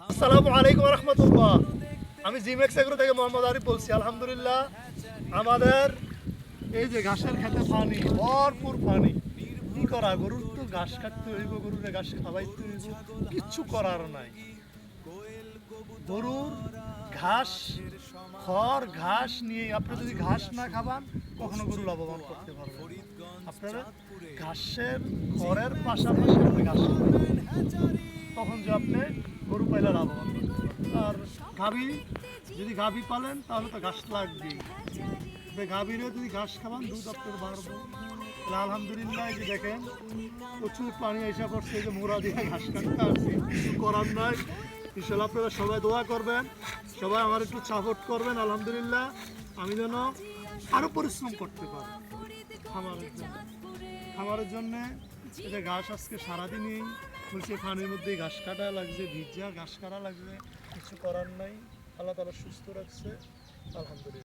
আসসালামু আলাইকুম রহমতুল্লাহ। আমি জিমেক্স এগ্রো থেকে মোহাম্মদ আরিফ বলছি। আলহামদুলিল্লাহ, আমাদের এই যে ঘাসের খেতে পানি, ভরপুর পানি। কি করা, গরুর তো ঘাস কাটতে হইব, গরুর ঘাস খাওয়াইতে হইব, কিচ্ছু করার নাই। গরুর ঘাস, খড় ঘাস নিয়ে আপনি যদি ঘাস না খাবান কখনো গরু লাভবান করতে পারবেন না। আপনারা ঘাসের খড়ের পাশাপাশি আপনি ঘাস খাবেন, তখন যে আপনি গরু পাইলে লাভবান করতে পারবেন। আর গাভী, যদি গাভী পালেন তাহলে তো ঘাস লাগবেই। গাভীরও যদি ঘাস খাবান দুধ আপনার বাড়বে। আলহামদুলিল্লাহ, এই যে দেখেন প্রচুর পানি এসে পড়ছে, এই যে মোড়া দিয়ে ঘাস কাটতে আসছি, কিছু করার নাই। ইনশাল্লাহ আপনারা সবাই দোয়া করবেন, সবাই আমার একটু সাপোর্ট করবেন। আলহামদুলিল্লাহ, আমি যেন আরও পরিশ্রম করতে পারি খামারের জন্যে। এটা ঘাস আজকে সারাদিনই বলছে, পানির মধ্যে ঘাস কাটা লাগছে, ভিজা ঘাস কাটা লাগছে, কিছু করার নাই। আল্লাহ তাআলা সুস্থ রাখছে, আলহামদুলিল্লাহ।